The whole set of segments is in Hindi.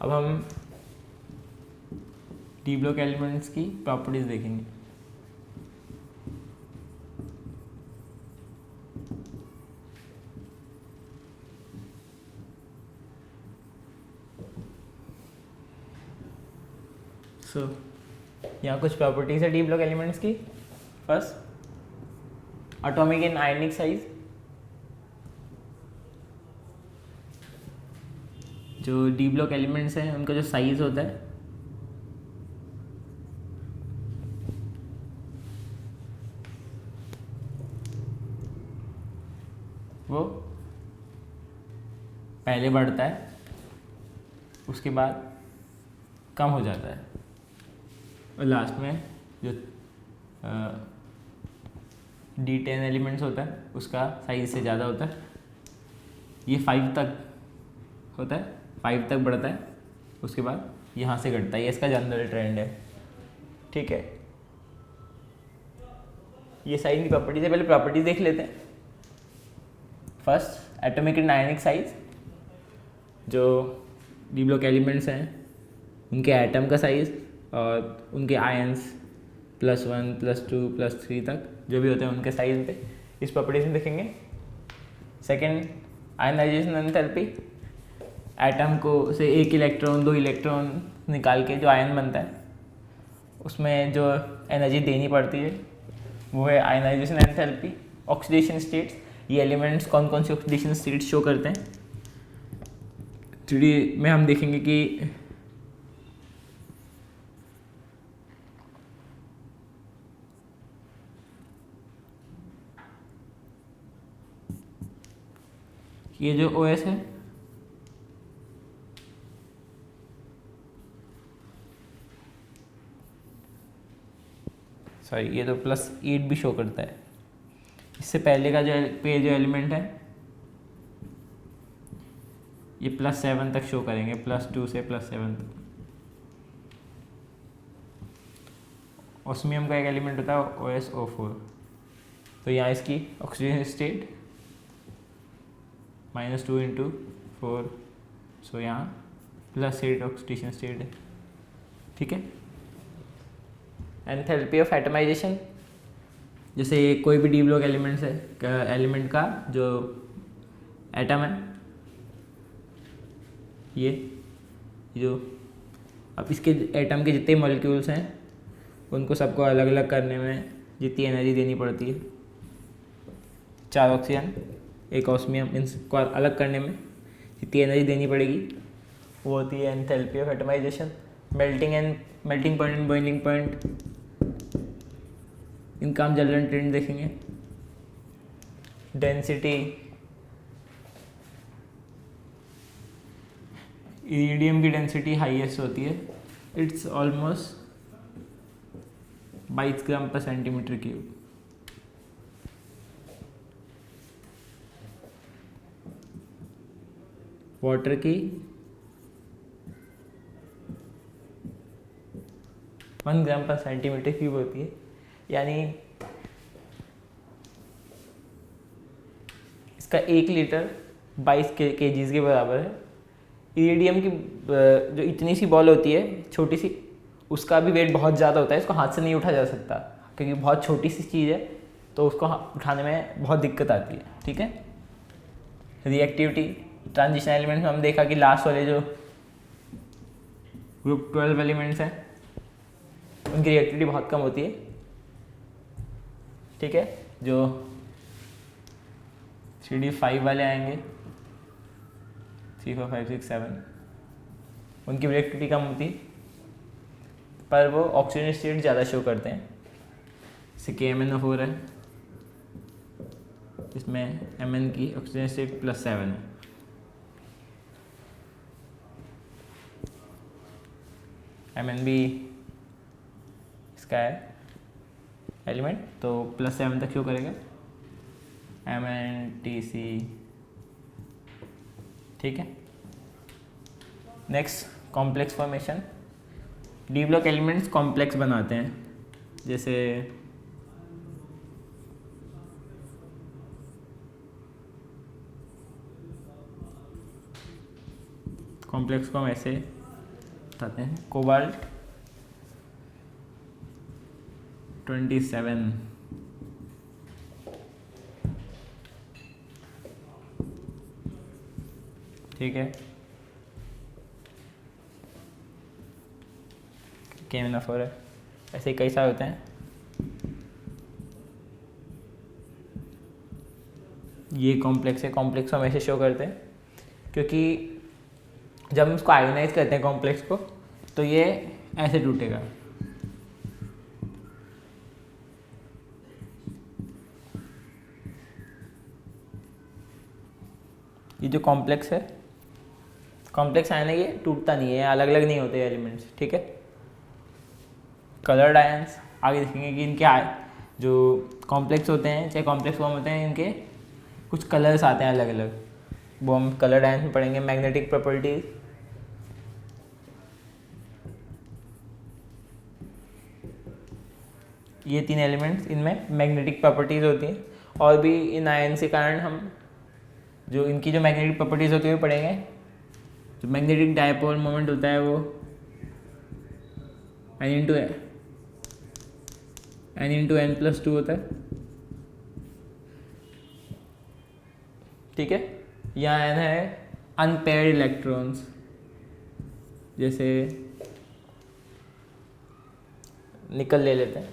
अब हम डी ब्लॉक एलिमेंट्स की प्रॉपर्टीज देखेंगे। यहाँ कुछ प्रॉपर्टीज है डी ब्लॉक एलिमेंट्स की। First, atomic and ionic size. जो डी ब्लॉक एलिमेंट्स हैं उनका जो साइज होता है वो पहले बढ़ता है, उसके बाद कम हो जाता है, और लास्ट में जो D10 एलिमेंट्स होता है उसका साइज से ज़्यादा होता है। ये 5 तक होता है, 5 तक बढ़ता है, उसके बाद यहाँ से घटता है। ये इसका जनरल ट्रेंड है, ठीक है। ये साइज की प्रॉपर्टीज है, पहले प्रॉपर्टीज देख लेते हैं। First, atomic and ionic size. जो डी ब्लॉक एलिमेंट्स हैं उनके एटम का साइज और उनके आयंस +1 +2 +3 तक जो भी होते हैं उनके साइज पे इस प्रॉपर्टीज में देखेंगे। Second, ionization enthalpy. एटम को से 1 इलेक्ट्रॉन 2 इलेक्ट्रॉन निकाल के जो आयन बनता है उसमें जो एनर्जी देनी पड़ती है वो है आयनाइजेशन एंथैल्पी। ऑक्सीडेशन स्टेट्स, ये एलिमेंट्स कौन कौन से ऑक्सीडेशन स्टेट्स शो करते हैं 3D में हम देखेंगे कि ये जो OS है सॉरी ये तो +8 भी शो करता है। इससे पहले का जो एलिमेंट है ये +7 तक शो करेंगे, +2 से +7 तक। ऑस्मियम का एक एलिमेंट होता है OsO4। तो यहाँ इसकी ऑक्सीजन स्टेट -2 × 4, सो यहाँ +8 ऑक्सीडेशन स्टेट है, ठीक है। एंथैल्पी ऑफ एटमाइजेशन, जैसे कोई भी डी ब्लॉक एलिमेंट्स है, एलिमेंट का जो एटम है ये जो, अब इसके एटम के जितने मॉलिक्यूल्स हैं उनको सबको अलग अलग करने में जितनी एनर्जी देनी पड़ती है, 4 ऑक्सीजन 1 ऑस्मियम, इनको अलग करने में जितनी एनर्जी देनी पड़ेगी वो होती है enthalpy of atomisation. Melting point and boiling point, इनका हम जनरल ट्रेंड देखेंगे। डेंसिटी, इरिडियम की डेंसिटी हाईएस्ट होती है, इट्स ऑलमोस्ट 22 g/cm3। वाटर की 1 g/cm3 होती है, यानी इसका 1 लीटर 22 kgs के बराबर है। इरिडियम की जो इतनी सी बॉल होती है छोटी सी, उसका भी वेट बहुत ज़्यादा होता है, इसको हाथ से नहीं उठा जा सकता क्योंकि बहुत छोटी सी चीज़ है, तो उसको उठाने में बहुत दिक्कत आती है, ठीक है। रिएक्टिविटी, ट्रांजिशन एलिमेंट्स में हम देखा कि लास्ट वाले जो ग्रुप 12 एलिमेंट्स हैं उनकी रिएक्टिविटी बहुत कम होती है, ठीक है। जो 3D5 वाले आएंगे 3 4 5 6 7, उनकी रिएक्टिविटी कम होती है, पर वो ऑक्सीजन स्टेट ज़्यादा शो करते हैं। जैसे KMnO4 है, इसमें Mn की ऑक्सीजन स्टेट +7 है। Mn भी इसका है एलिमेंट, तो +7 तक शो करेगा MnTC, ठीक है। Next, complex formation. D block elements complex बनाते हैं, जैसे कॉम्प्लेक्स को हम ऐसे बताते हैं। कोबाल्ट 27, ठीक है। KMnO4 है। ऐसे ही कई सारे होते हैं। ये कॉम्प्लेक्स है, कॉम्प्लेक्स हम ऐसे शो करते हैं क्योंकि जब हम इसको आयोनाइज करते हैं कॉम्प्लेक्स को तो ये ऐसे टूटेगा। ये जो कॉम्प्लेक्स है, कॉम्प्लेक्स आयन है, ये टूटता नहीं है, अलग अलग नहीं होते एलिमेंट्स, ठीक है। कलर्ड आयंस आगे देखेंगे कि इनके जो कॉम्प्लेक्स होते हैं, चाहे कॉम्प्लेक्स फॉर्म होते हैं, इनके कुछ कलर्स आते हैं अलग अलग, वो हम कलर्ड आयंस में पढ़ेंगे। मैग्नेटिक प्रॉपर्टीज, ये 3 एलिमेंट्स, इनमें मैग्नेटिक प्रॉपर्टीज होती हैं। और भी इन आयंस के कारण हम जो इनकी जो मैग्नेटिक प्रॉपर्टीज होती है वो पढ़ेंगे। जो मैग्नेटिक डायपोल मोमेंट होता है वो n×n+2 होता है, ठीक है। यहाँ n है अनपेयर्ड इलेक्ट्रॉन्स, जैसे निकल ले लेते हैं,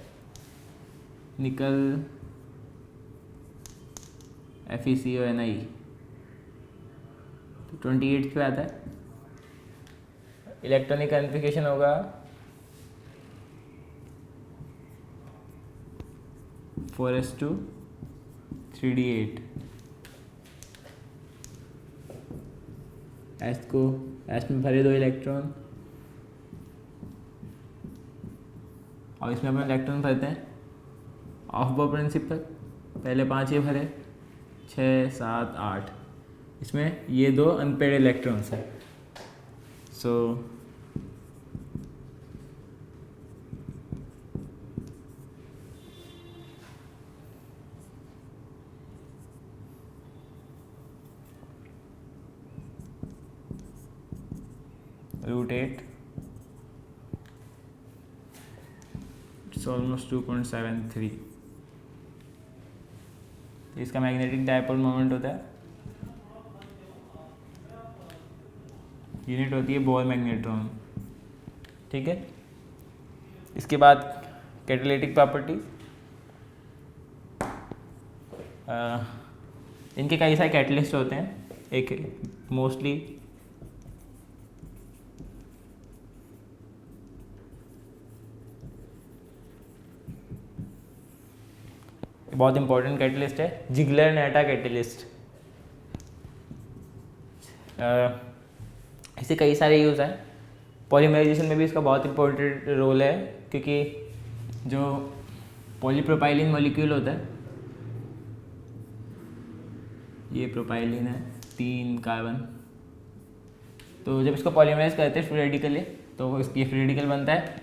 निकल FeCO(Ni), तो 28 पे आता है। इलेक्ट्रॉनिक कॉन्फ़िगरेशन होगा 4s2 3d8। एस में भरे 2 इलेक्ट्रॉन और इसमें अपन इलेक्ट्रॉन भरते हैं ऑफ बॉ प्रिंसिपल। पहले 5 ये भरे, 6 7 8, इसमें ये 2 अनपेयर्ड इलेक्ट्रॉन्स हैं। सो √8, इट्स ऑलमोस्ट 2.73। इसका मैग्नेटिक डायपोल मोमेंट होता है, यूनिट होती है बोर मैग्नेट्रॉन, ठीक है। इसके बाद कैटालिटिक प्रॉपर्टीज, इनके कई सारे कैटलिस्ट होते हैं। एक मोस्टली बहुत इंपॉर्टेंट कैटलिस्ट है, जिग्लर-नाटा कैटलिस्ट। इससे कई सारे यूज़ हैं। पॉलीमराइजेशन में भी इसका बहुत इंपॉर्टेंट रोल है, क्योंकि जो पॉलीप्रोपाइलिन मॉलिक्यूल होता है, ये प्रोपाइलिन है 3 कार्बन, तो जब इसको पॉलीमराइज करते हैं फ्री रेडिकली तो ये फ्री रेडिकल बनता है।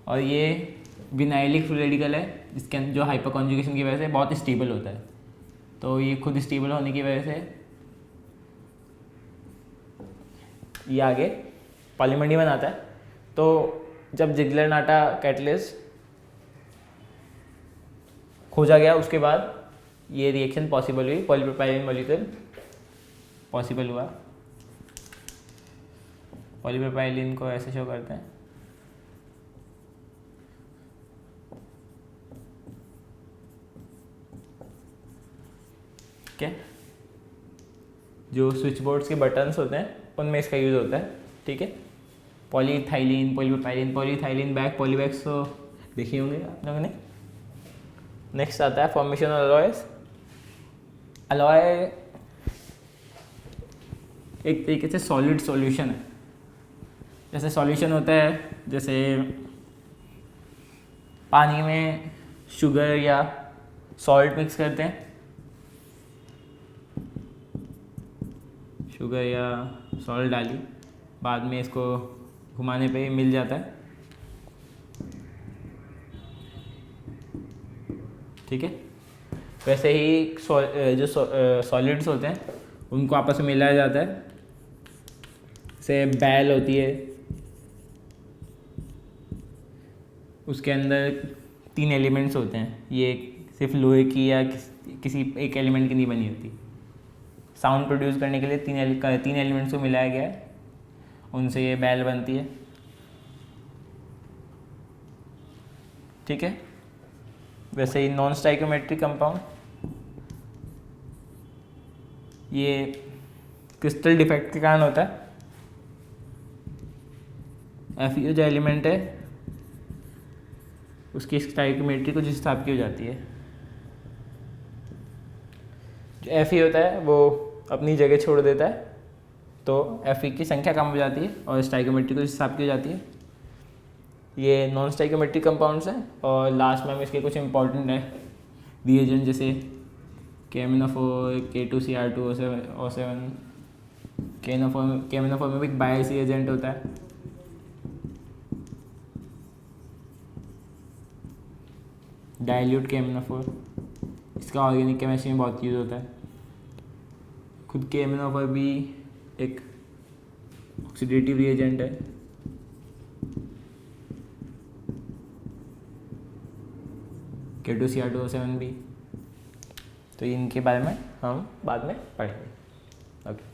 और ये विनाइलिक फ्री रेडिकल है, जिसके अंदर जो हाइपर कॉन्जुगेशन की वजह से बहुत स्टेबल होता है। तो ये खुद स्टेबल होने की वजह से ये आगे पॉलीमर नहीं बनाता है। तो जब जिग्लर-नाटा कैटलिस्ट खोजा गया उसके बाद ये रिएक्शन पॉसिबल हुई, पॉलीप्रोपाइलिन मॉलिक्यूल पॉसिबल हुआ। पॉलीप्रोपाइलिन को ऐसे शो करते हैं, क्या जो स्विच बोर्ड्स के बटन्स होते हैं उनमें इसका यूज़ होता है, ठीक है। Polyethylene, polypropylene, polyethylene bag, polybags तो देखे होंगे आप लोगों ने। नेक्स्ट आता है फॉर्मेशन ऑफ अलॉयस। अलॉय एक तरीके से सॉलिड सॉल्यूशन है। जैसे सॉल्यूशन होता है, जैसे पानी में शुगर या सॉल्ट मिक्स करते हैं, शुगर या सॉल्ट डाली, बाद में इसको घुमाने पे मिल जाता है, ठीक है। वैसे ही जो सॉलिड्स होते हैं उनको आपस में मिलाया जाता है। जैसे बैल होती है, उसके अंदर 3 एलिमेंट्स होते हैं। ये सिर्फ लोहे की या किसी एक एलिमेंट की नहीं बनी होती। साउंड प्रोड्यूस करने के लिए तीन एलिमेंट्स को मिलाया गया है, उनसे ये बैल बनती है। ठीक है। वैसे ही नॉन स्टाइकोमेट्रिक कंपाउंड, ये क्रिस्टल डिफेक्ट के कारण होता है। Fe जो एलिमेंट है उसकी स्टाइकोमेट्री कुछ इस हिसाब की हो जाती है। जो Fe होता है वो अपनी जगह छोड़ देता है, तो Fe की संख्या कम हो जाती है और स्टाइकोमेट्री कुछ हिसाब की हो जाती है। ये नॉन स्टाइकोमेट्रिक कंपाउंड्स हैं। और लास्ट में हम इसके कुछ इंपॉर्टेंट है रिएजेंट, जैसे KMnO4, K2Cr2O7, KMnO4 में भी एक बायस रिएजेंट होता है। डाइल्यूट KMnO4, इसका ऑर्गेनिक केमिस्ट्री में बहुत यूज़ होता है। खुद KMnO4 भी एक ऑक्सीडेटिव रिएजेंट है। K2Cr2O7 भी। तो इनके बारे में हम बाद में पढ़ेंगे। ओके।